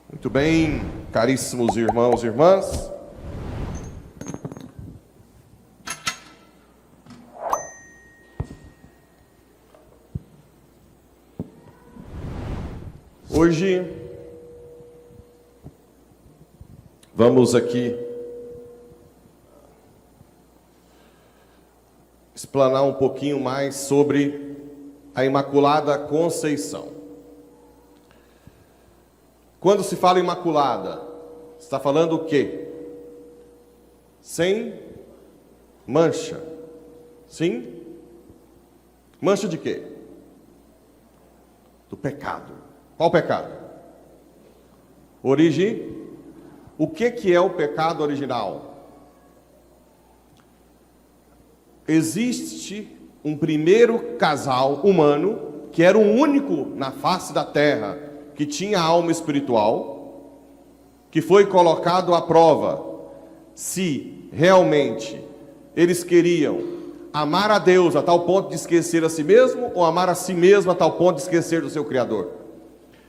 Muito bem, caríssimos irmãos e irmãs. Hoje vamos aqui explanar um pouquinho mais sobre a Imaculada Conceição. Quando se fala Imaculada, está falando o quê? Sem mancha. Sim? Mancha de quê? Do pecado. Qual pecado? O que é o pecado original? Existe um primeiro casal humano, que era o único na face da terra, que tinha alma espiritual, que foi colocado à prova se realmente eles queriam amar a Deus a tal ponto de esquecer a si mesmo, ou amar a si mesmo a tal ponto de esquecer do seu Criador.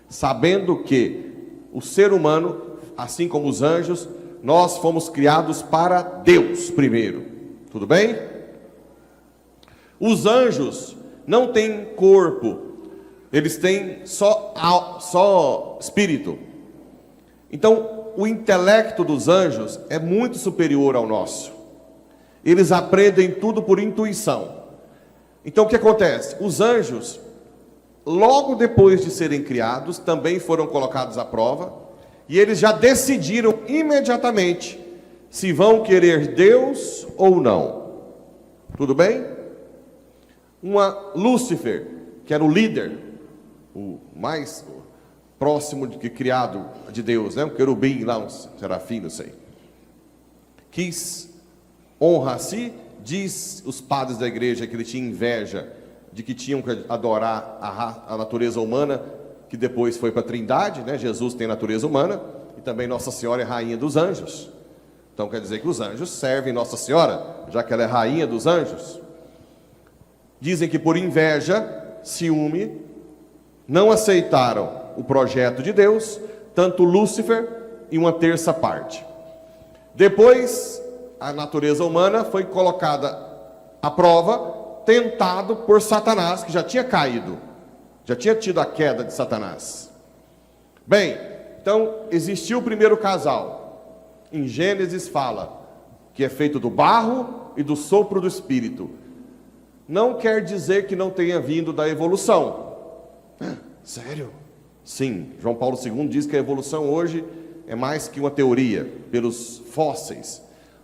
Sabendo que o ser humano, assim como os anjos, nós fomos criados para Deus primeiro. Tudo bem? Os anjos não têm corpo, eles têm só espírito. Então, o intelecto dos anjos é muito superior ao nosso. Eles aprendem tudo por intuição. Então, o que acontece? Os anjos, logo depois de serem criados, também foram colocados à prova, e eles já decidiram imediatamente se vão querer Deus ou não. Tudo bem? Lúcifer, que era o líder, o mais próximo de que criado de Deus, né? Um querubim lá, um serafim, não sei. Quis honra a si, diz os padres da igreja que ele tinha inveja de que tinham que adorar a natureza humana, que depois foi para a Trindade, né? Jesus tem natureza humana, e também Nossa Senhora é rainha dos anjos. Então quer dizer que os anjos servem Nossa Senhora, já que ela é rainha dos anjos. Dizem que por inveja, ciúme, não aceitaram o projeto de Deus, tanto Lúcifer e uma terça parte. Depois, a natureza humana foi colocada à prova, tentado por Satanás, que já tinha caído, já tinha tido a queda de Satanás. Bem, então existiu o primeiro casal. Em Gênesis fala que é feito do barro e do sopro do Espírito. Não quer dizer que não tenha vindo da evolução. Sério? Sim, João Paulo II diz que a evolução hoje é mais que uma teoria, pelos fósseis.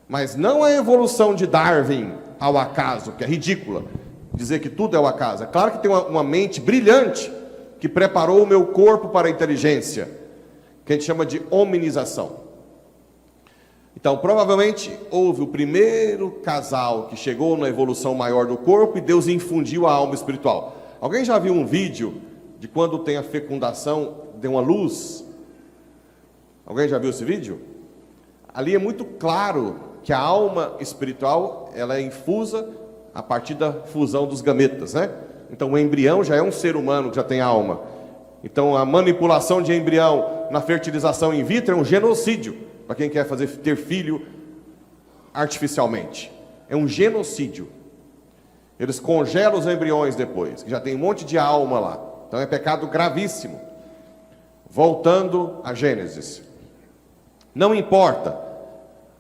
Mas não a evolução de Darwin ao acaso, que é ridícula, dizer que tudo é o acaso. É claro que tem uma mente brilhante que preparou o meu corpo para a inteligência, que a gente chama de hominização. Então, provavelmente, houve o primeiro casal que chegou na evolução maior do corpo e Deus infundiu a alma espiritual. Alguém já viu um vídeo de quando tem a fecundação de uma luz? Alguém já viu esse vídeo? Ali é muito claro que a alma espiritual, ela é infusa a partir da fusão dos gametas, né? Então, o embrião já é um ser humano que já tem alma. Então, a manipulação de embrião na fertilização in vitro é um genocídio. Para quem quer ter filho artificialmente, é um genocídio. Eles congelam os embriões depois, que já tem um monte de alma lá. Então é pecado gravíssimo. Voltando a Gênesis, não importa.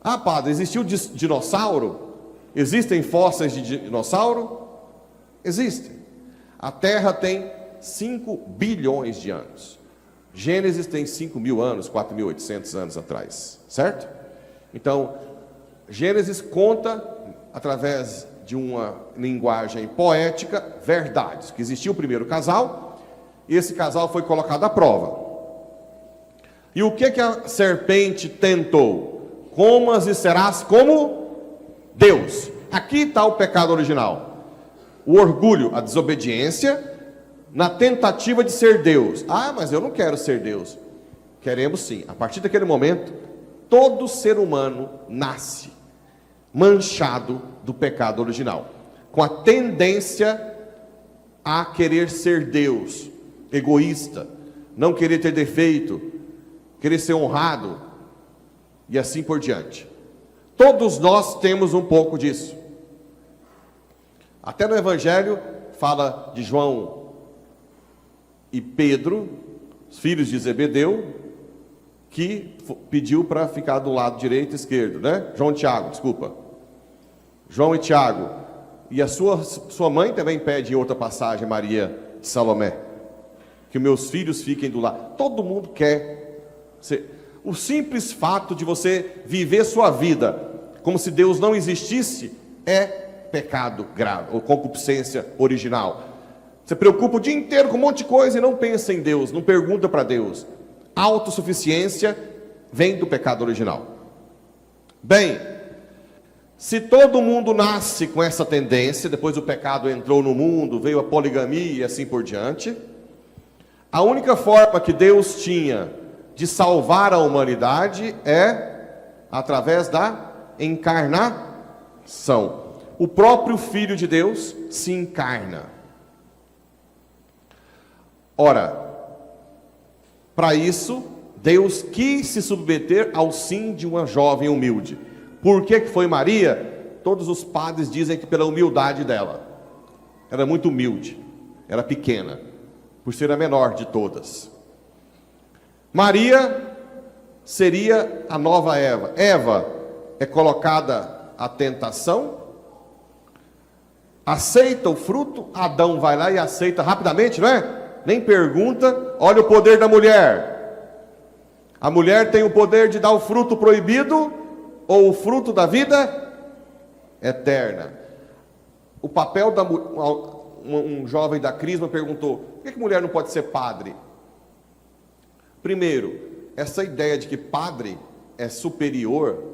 Ah, padre, existiu dinossauro? Existem fósseis de dinossauro? Existem. A Terra tem 5 bilhões de anos. Gênesis tem 5.000 anos, 4.800 anos atrás, certo? Então, Gênesis conta, através de uma linguagem poética, verdades, que existiu o primeiro casal, e esse casal foi colocado à prova. E o que a serpente tentou? Comas e serás como Deus. Aqui está o pecado original. O orgulho, a desobediência, na tentativa de ser Deus. Ah, mas eu não quero ser Deus. Queremos sim. A partir daquele momento, todo ser humano nasce manchado do pecado original, com a tendência a querer ser Deus, egoísta, não querer ter defeito, querer ser honrado, e assim por diante. Todos nós temos um pouco disso. Até no Evangelho fala de João e Pedro, os filhos de Zebedeu, que pediu para ficar do lado direito e esquerdo, né? João e Tiago, desculpa. João e Tiago. E a sua mãe também pede em outra passagem, Maria de Salomé, que meus filhos fiquem do lado. Todo mundo quer ser. O simples fato de você viver sua vida como se Deus não existisse é pecado grave, ou concupiscência original. Você preocupa o dia inteiro com um monte de coisa e não pensa em Deus, não pergunta para Deus. Autossuficiência vem do pecado original. Bem, se todo mundo nasce com essa tendência, depois o pecado entrou no mundo, veio a poligamia e assim por diante, a única forma que Deus tinha de salvar a humanidade é através da encarnação. O próprio Filho de Deus se encarna. Ora, para isso, Deus quis se submeter ao sim de uma jovem humilde. Por que foi Maria? Todos os padres dizem que pela humildade dela. Era muito humilde, era pequena, por ser a menor de todas. Maria seria a nova Eva. Eva é colocada à tentação, aceita o fruto, Adão vai lá e aceita rapidamente, não é? Nem pergunta. Olha o poder da mulher. A mulher tem o poder de dar o fruto proibido ou o fruto da vida eterna. O papel da um jovem da Crisma perguntou: por que mulher não pode ser padre? Primeiro, essa ideia de que padre é superior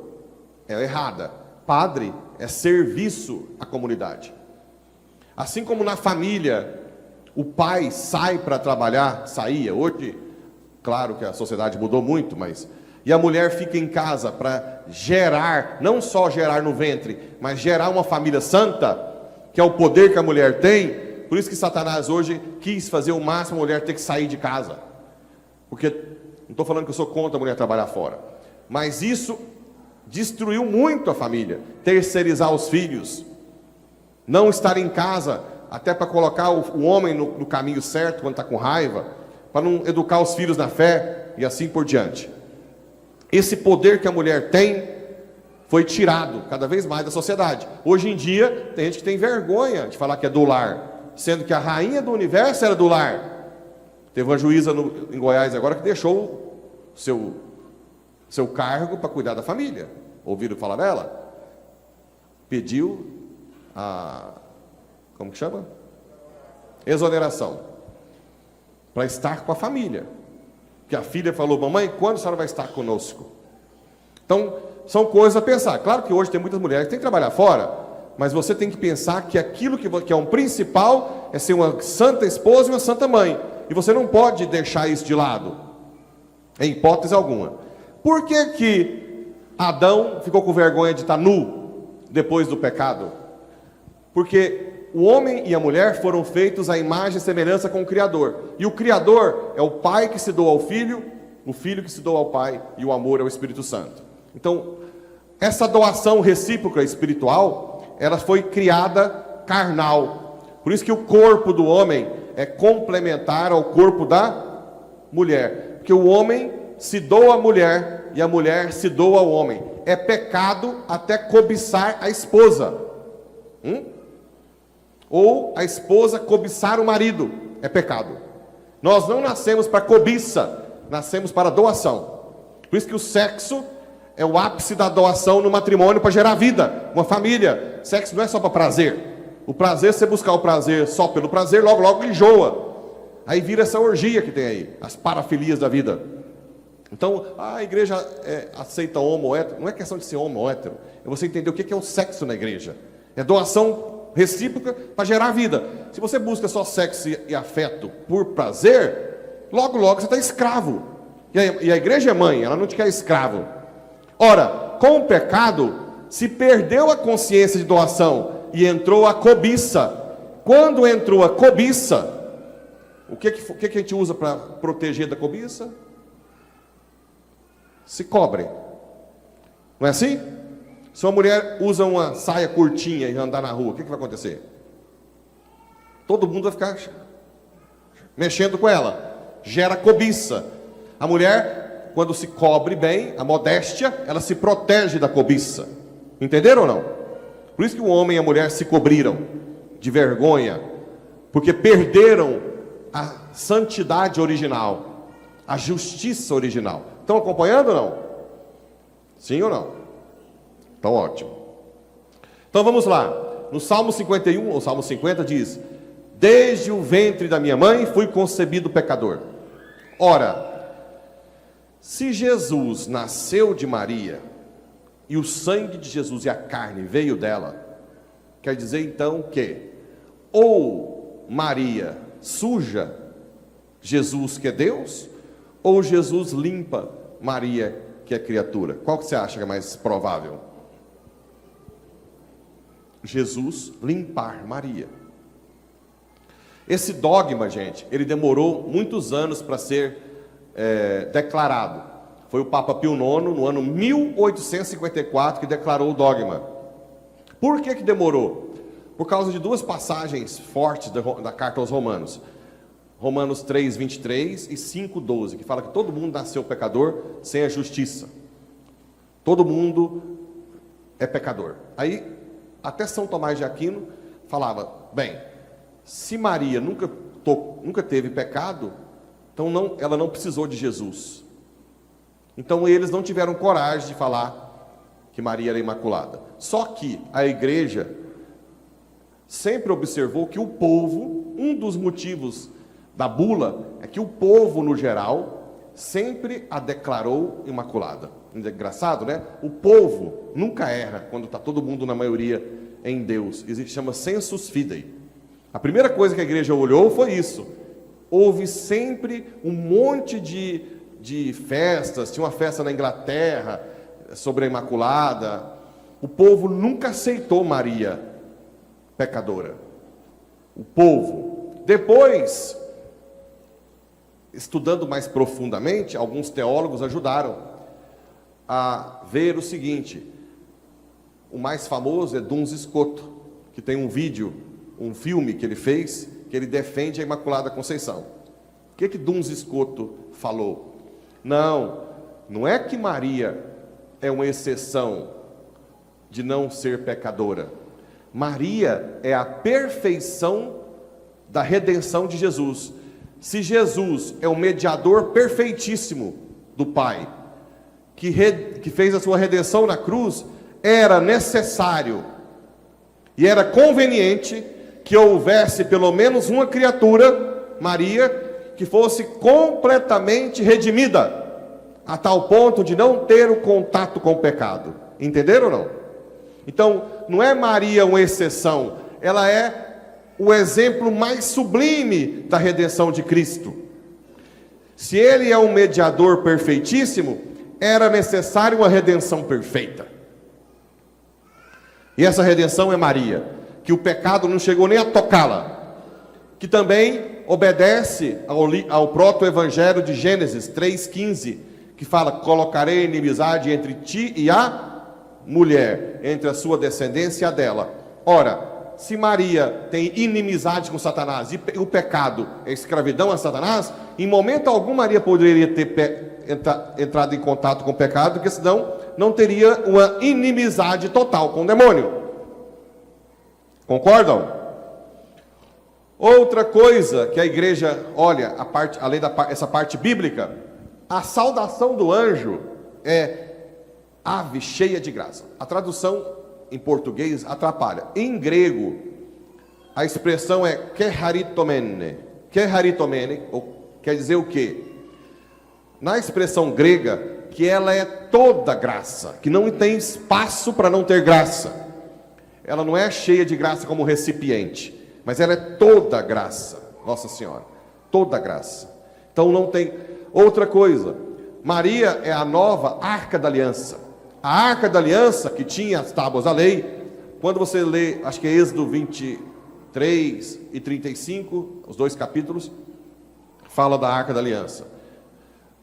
é errada. Padre é serviço à comunidade. Assim como na família, o pai sai para trabalhar, saía. Hoje, claro que a sociedade mudou muito, mas... E a mulher fica em casa para gerar, não só gerar no ventre, mas gerar uma família santa, que é o poder que a mulher tem. Por isso que Satanás hoje quis fazer o máximo a mulher ter que sair de casa. Porque, não estou falando que eu sou contra a mulher trabalhar fora, mas isso destruiu muito a família. Terceirizar os filhos, não estar em casa, até para colocar o homem no caminho certo, quando está com raiva, para não educar os filhos na fé, e assim por diante. Esse poder que a mulher tem, foi tirado cada vez mais da sociedade. Hoje em dia, tem gente que tem vergonha de falar que é do lar, sendo que a rainha do universo era do lar. Teve uma juíza em Goiás agora que deixou seu cargo para cuidar da família. Ouviram falar dela? Pediu como que chama? Exoneração. Para estar com a família. Que a filha falou: mamãe, quando a senhora vai estar conosco? Então, são coisas a pensar. Claro que hoje tem muitas mulheres que têm que trabalhar fora, mas você tem que pensar que aquilo que é um principal é ser uma santa esposa e uma santa mãe. E você não pode deixar isso de lado, em hipótese alguma. Por que Adão ficou com vergonha de estar nu depois do pecado? Porque o homem e a mulher foram feitos à imagem e semelhança com o Criador. E o Criador é o Pai que se doa ao Filho, o Filho que se doa ao Pai, e o amor é o Espírito Santo. Então, essa doação recíproca espiritual, ela foi criada carnal. Por isso que o corpo do homem é complementar ao corpo da mulher. Porque o homem se doa à mulher e a mulher se doa ao homem. É pecado até cobiçar a esposa. Ou a esposa cobiçar o marido. É pecado. Nós não nascemos para cobiça, nascemos para doação. Por isso que o sexo é o ápice da doação no matrimônio, para gerar vida, uma família. Sexo não é só para prazer. O prazer, se você buscar o prazer só pelo prazer, logo logo enjoa. Aí vira essa orgia que tem aí, as parafilias da vida. Então, a igreja aceita homo, hétero. Não é questão de ser homo ou hétero. É você entender o que é o sexo na igreja. É doação recíproca para gerar vida. Se você busca só sexo e afeto por prazer, logo logo você está escravo. E a igreja é mãe, ela não te quer escravo. Ora, com o pecado, se perdeu a consciência de doação e entrou a cobiça. Quando entrou a cobiça, o que a gente usa para proteger da cobiça? Se cobre. Não é assim? Se uma mulher usa uma saia curtinha e andar na rua, o que vai acontecer? Todo mundo vai ficar mexendo com ela. Gera cobiça. A mulher, quando se cobre bem, a modéstia, ela se protege da cobiça. Entenderam ou não? Por isso que o homem e a mulher se cobriram de vergonha, porque perderam a santidade original, a justiça original. Estão acompanhando ou não? Sim ou não? Então ótimo. Então vamos lá. No Salmo 51, ou Salmo 50 diz: desde o ventre da minha mãe fui concebido pecador. Ora, se Jesus nasceu de Maria, e o sangue de Jesus e a carne veio dela, quer dizer então que ou Maria suja Jesus, que é Deus, ou Jesus limpa Maria, que é criatura. Qual que você acha que é mais provável? Jesus limpar Maria. Esse dogma, gente, ele demorou muitos anos para ser declarado. Foi o Papa Pio IX, no ano 1854, que declarou o dogma. Por que demorou? Por causa de duas passagens fortes da carta aos Romanos. Romanos 3, 23 e 5, 12, que fala que todo mundo nasceu pecador sem a justiça. Todo mundo é pecador. Aí, até São Tomás de Aquino falava, bem, se Maria nunca teve pecado, então ela não precisou de Jesus. Então eles não tiveram coragem de falar que Maria era imaculada. Só que a igreja sempre observou que o povo, um dos motivos da bula, é que o povo, no geral, sempre a declarou imaculada. Engraçado, né? O povo nunca erra quando está todo mundo, na maioria, em Deus. Existe, chama sensus fidei. A primeira coisa que a igreja olhou foi isso. Houve sempre um monte de festas. Tinha uma festa na Inglaterra sobre a Imaculada. O povo nunca aceitou Maria pecadora. O povo. Depois, estudando mais profundamente, alguns teólogos ajudaram a ver o seguinte. O mais famoso é Duns Scoto, que tem um vídeo, um filme que ele fez, que ele defende a Imaculada Conceição. O que Duns Scoto falou? Não é que Maria é uma exceção de não ser pecadora. Maria é a perfeição da redenção de Jesus. Se Jesus é o mediador perfeitíssimo do Pai, que fez a sua redenção na cruz, era necessário e era conveniente que houvesse pelo menos uma criatura, Maria, que fosse completamente redimida, a tal ponto de não ter o contato com o pecado. Entenderam ou não? Então, não é Maria uma exceção, ela é o exemplo mais sublime da redenção de Cristo. Se ele é um mediador perfeitíssimo, era necessário uma redenção perfeita. E essa redenção é Maria, que o pecado não chegou nem a tocá-la, que também obedece ao proto-evangelho de Gênesis 3,15, que fala: colocarei inimizade entre ti e a mulher, entre a sua descendência e a dela. Ora, se Maria tem inimizade com Satanás e o pecado é escravidão a Satanás, em momento algum Maria poderia ter entrado em contato com o pecado, porque senão não teria uma inimizade total com o demônio. Concordam? Outra coisa que a igreja olha, além essa parte bíblica, a saudação do anjo é ave cheia de graça. A tradução em português atrapalha. Em grego, a expressão é keharitomene. Keharitomene quer dizer o quê? Na expressão grega, que ela é toda graça, que não tem espaço para não ter graça. Ela não é cheia de graça como recipiente, mas ela é toda graça. Nossa Senhora, toda graça. Então não tem outra coisa. Maria é a nova Arca da Aliança. A Arca da Aliança, que tinha as tábuas da lei, quando você lê, acho que é Êxodo 23 e 35, os 2 capítulos, fala da Arca da Aliança.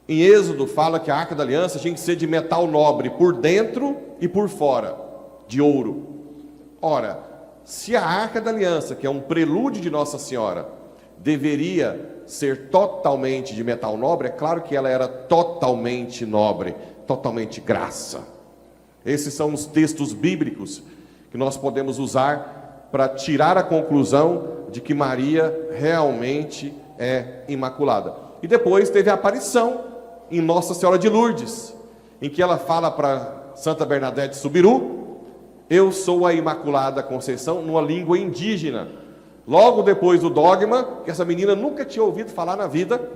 Em Êxodo fala que a Arca da Aliança tinha que ser de metal nobre, por dentro e por fora, de ouro. Ora, se a Arca da Aliança, que é um prelúdio de Nossa Senhora, deveria ser totalmente de metal nobre, é claro que ela era totalmente nobre, totalmente graça. Esses são os textos bíblicos que nós podemos usar para tirar a conclusão de que Maria realmente é imaculada. E depois teve a aparição em Nossa Senhora de Lourdes, em que ela fala para Santa Bernadette Subiru: eu sou a Imaculada Conceição, numa língua indígena. Logo depois do dogma, que essa menina nunca tinha ouvido falar na vida,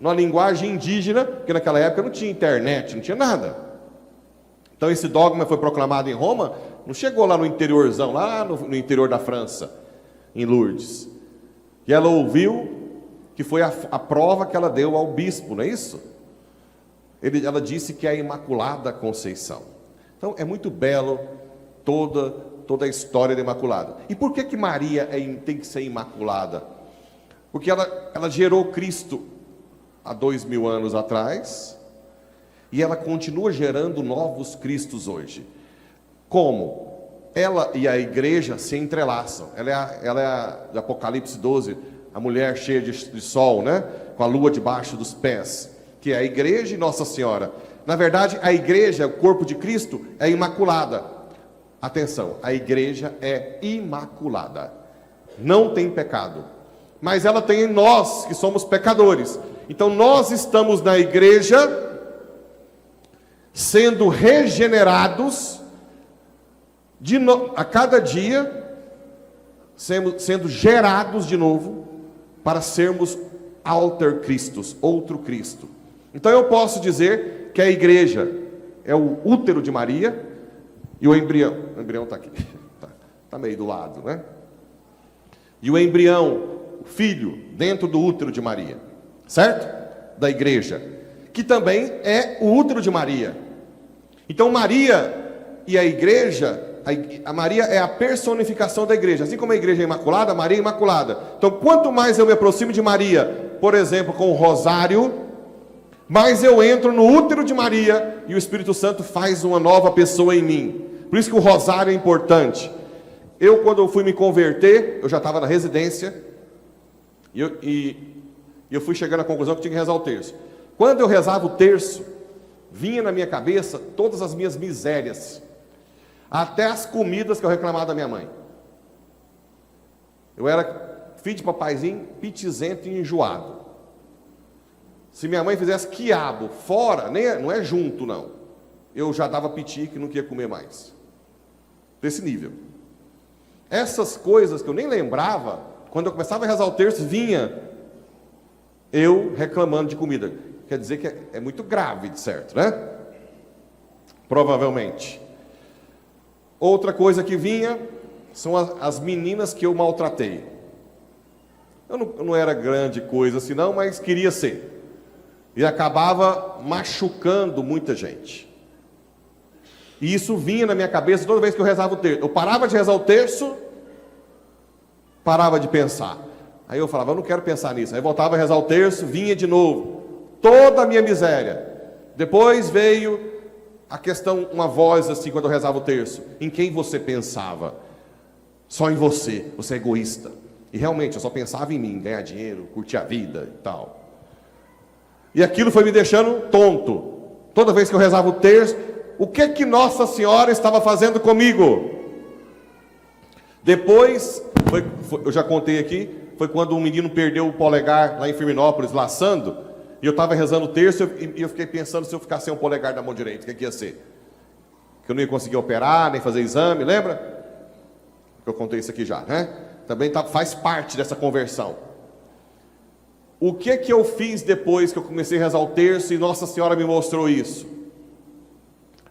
numa linguagem indígena, porque naquela época não tinha internet, não tinha nada. Então esse dogma foi proclamado em Roma, não chegou lá no interiorzão, lá no interior da França, em Lourdes. E ela ouviu, que foi a prova que ela deu ao bispo, não é isso? Ela disse que é a Imaculada Conceição. Então é muito belo toda a história da Imaculada. E por que Maria tem que ser imaculada? Porque ela gerou Cristo há 2000 anos atrás, e ela continua gerando novos Cristos hoje. Como? Ela e a igreja se entrelaçam. Ela é a de Apocalipse 12, a mulher cheia de sol, né? Com a lua debaixo dos pés, que é a igreja e Nossa Senhora. Na verdade, a igreja, o corpo de Cristo, é imaculada. Atenção, a igreja é imaculada, não tem pecado, mas ela tem em nós, que somos pecadores. Então nós estamos na igreja, sendo regenerados a cada dia, sendo gerados de novo, para sermos alter Christus, outro Cristo. Então eu posso dizer que a igreja é o útero de Maria, e o embrião está aqui, está meio do lado, né? E o embrião, o filho, dentro do útero de Maria, certo? Da igreja, que também é o útero de Maria. Então Maria e a igreja, a Maria é a personificação da igreja. Assim como a igreja é imaculada, a Maria é imaculada. Então quanto mais eu me aproximo de Maria, por exemplo, com o rosário, mais eu entro no útero de Maria, e o Espírito Santo faz uma nova pessoa em mim. Por isso que o rosário é importante. Quando eu fui me converter, eu já estava na residência, e eu fui chegando à conclusão que tinha que rezar o terço. Quando eu rezava o terço, vinha na minha cabeça todas as minhas misérias, até as comidas que eu reclamava da minha mãe. Eu era filho de papaizinho, pitizento e enjoado. Se minha mãe fizesse quiabo fora, não é junto não, eu já dava piti que não queria comer mais. Desse nível. Essas coisas que eu nem lembrava, quando eu começava a rezar o terço, vinha eu reclamando de comida. Quer dizer que é muito grave, de certo, né? Provavelmente. Outra coisa que vinha são as meninas que eu maltratei. Eu não era grande coisa assim não, mas queria ser. E acabava machucando muita gente. E isso vinha na minha cabeça toda vez que eu rezava o terço. Eu parava de rezar o terço, parava de pensar. Aí eu falava, eu não quero pensar nisso. Aí voltava a rezar o terço, vinha de novo. Toda a minha miséria. Depois veio a questão, uma voz assim, quando eu rezava o terço. Em quem você pensava? Só em você. Você é egoísta. E realmente, eu só pensava em mim, ganhar dinheiro, curtir a vida e tal. E aquilo foi me deixando tonto. Toda vez que eu rezava o terço, o que Nossa Senhora estava fazendo comigo? Depois, eu já contei aqui, foi quando um menino perdeu o polegar lá em Firminópolis, laçando, e eu estava rezando o terço, e eu fiquei pensando, se eu ficasse sem um polegar da mão direita, o que ia ser? Que eu não ia conseguir operar, nem fazer exame, lembra? Eu contei isso aqui já, né? Também faz parte dessa conversão. O que eu fiz depois que eu comecei a rezar o terço e Nossa Senhora me mostrou isso?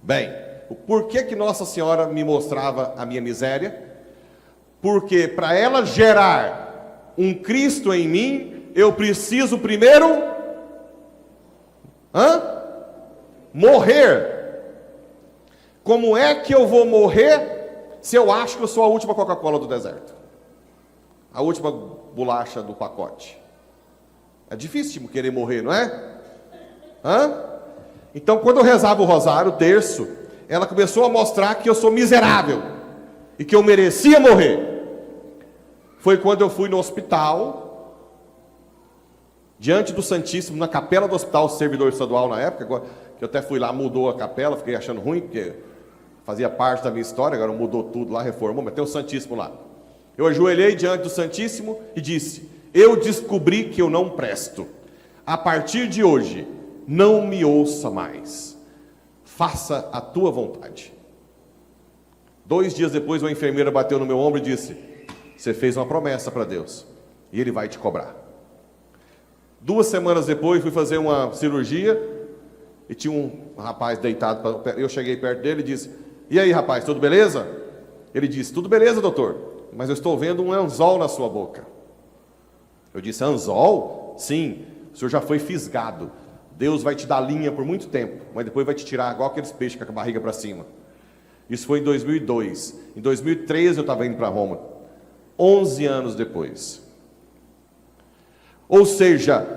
Bem, por que Nossa Senhora me mostrava a minha miséria? Porque para ela gerar um Cristo em mim, eu preciso primeiro morrer. como é que eu vou morrer se eu acho que eu sou a última Coca-Cola do deserto? A última bolacha do pacote. É difícil querer morrer, não é? Então, quando eu rezava o rosário, o terço, ela começou a mostrar que eu sou miserável e que eu merecia morrer. Foi quando eu fui no hospital, diante do Santíssimo, na capela do hospital servidor estadual na época, que eu até fui lá, mudou a capela, fiquei achando ruim, porque fazia parte da minha história, agora mudou tudo lá, reformou, mas tem o Santíssimo lá. Eu ajoelhei diante do Santíssimo e disse: eu descobri que eu não presto. A partir de hoje, não me ouça mais. Faça a tua vontade. 2 dias depois, uma enfermeira bateu no meu ombro e disse: você fez uma promessa para Deus e Ele vai te cobrar. 2 semanas depois, fui fazer uma cirurgia e tinha um rapaz deitado. Eu cheguei perto dele e disse: e aí, rapaz, tudo beleza? Ele disse: tudo beleza, doutor, mas eu estou vendo um anzol na sua boca. Eu disse: anzol? Sim, o senhor já foi fisgado. Deus vai te dar linha por muito tempo, mas depois vai te tirar igual aqueles peixes com a barriga para cima. Isso foi em 2002. Em 2013 eu estava indo para Roma. 11 anos depois. Ou seja,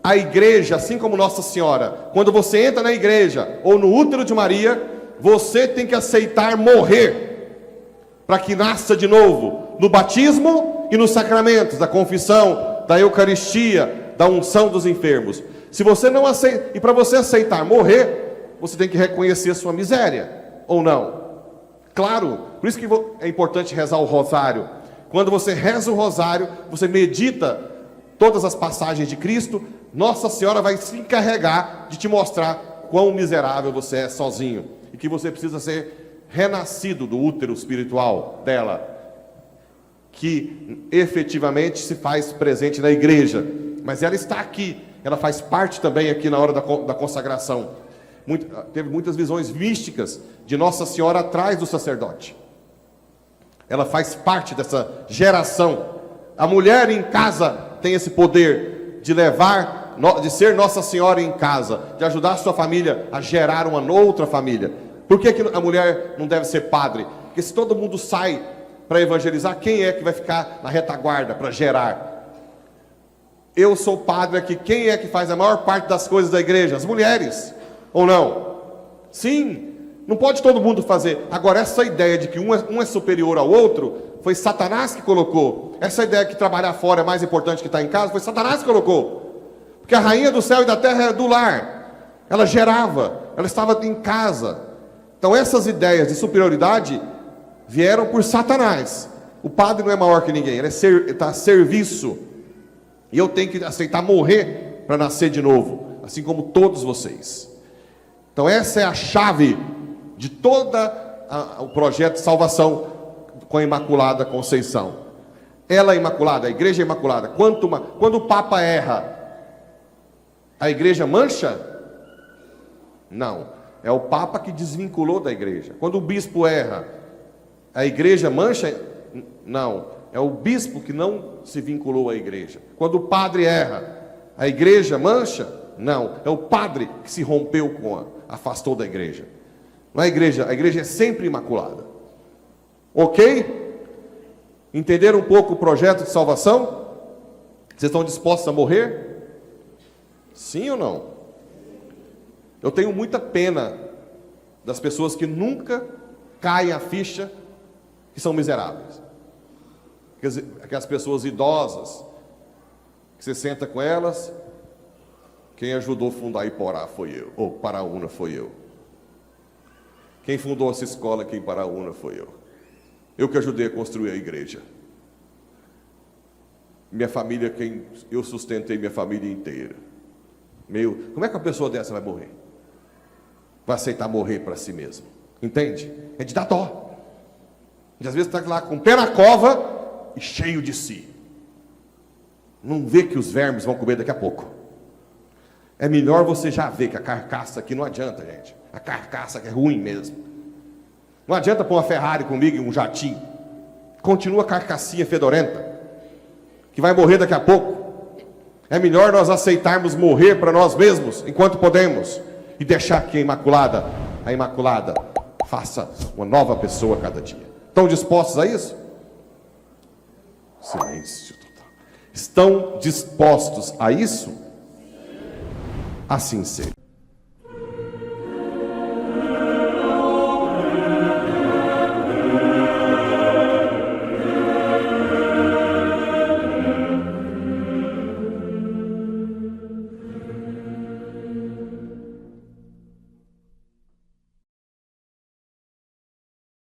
a igreja, assim como Nossa Senhora, quando você entra na igreja ou no útero de Maria, você tem que aceitar morrer para que nasça de novo no batismo e nos sacramentos da confissão, da Eucaristia, da unção dos enfermos. Se você não aceita, e para você aceitar morrer, você tem que reconhecer a sua miséria, ou não? Claro, por isso que é importante rezar o rosário. Quando você reza o rosário, você medita todas as passagens de Cristo, Nossa Senhora vai se encarregar de te mostrar quão miserável você é sozinho, e que você precisa ser renascido do útero espiritual dela, que efetivamente se faz presente na igreja, mas ela está aqui, ela faz parte também aqui na hora da consagração. Teve muitas visões místicas de Nossa Senhora atrás do sacerdote. Ela faz parte dessa geração. A mulher em casa tem esse poder de levar, de ser Nossa Senhora em casa, de ajudar a sua família a gerar uma outra família. Por que a mulher não deve ser padre? Porque se todo mundo sai para evangelizar, quem é que vai ficar na retaguarda para gerar? Eu sou padre aqui, quem é que faz a maior parte das coisas da igreja? As mulheres, ou não? Sim, não pode todo mundo fazer. Agora, essa ideia de que um é superior ao outro, foi Satanás que colocou. Essa ideia que trabalhar fora é mais importante que estar em casa, foi Satanás que colocou. Porque a rainha do céu e da terra era do lar. Ela gerava, ela estava em casa. Então essas ideias de superioridade vieram por Satanás. O padre não é maior que ninguém, ele está a serviço. E eu tenho que aceitar morrer para nascer de novo, assim como todos vocês. Então essa é a chave de todo o projeto de salvação com a Imaculada Conceição. Ela é imaculada, a igreja é imaculada. Quando o Papa erra, a igreja mancha? Não, é o Papa que desvinculou da igreja. Quando o bispo erra, a igreja mancha? Não, é o bispo que não se vinculou à igreja. Quando o padre erra, a igreja mancha? Não, é o padre que se rompeu afastou da igreja. Não é a igreja é sempre imaculada. Ok? Entenderam um pouco o projeto de salvação? Vocês estão dispostos a morrer? Sim ou não? Eu tenho muita pena das pessoas que nunca caem a ficha que são miseráveis. Aquelas pessoas idosas, que você senta com elas, quem ajudou a fundar Iporá foi eu, ou Paraúna foi eu. Quem fundou essa escola aqui em Paraúna foi eu. Eu que ajudei a construir a igreja. Minha família, eu sustentei minha família inteira. Como é que uma pessoa dessa vai morrer? Vai aceitar morrer para si mesmo. Entende? É de dar dó. E às vezes está lá com o pé na cova e cheio de si. Não vê que os vermes vão comer daqui a pouco. É melhor você já ver que a carcaça aqui não adianta, gente. A carcaça que é ruim mesmo. Não adianta pôr uma Ferrari comigo e um jatinho. Continua a carcassinha fedorenta, que vai morrer daqui a pouco. É melhor nós aceitarmos morrer para nós mesmos, enquanto podemos, e deixar que a Imaculada Faça uma nova pessoa a cada dia. Estão dispostos a isso? Silêncio total. Estão dispostos a isso? Assim seja.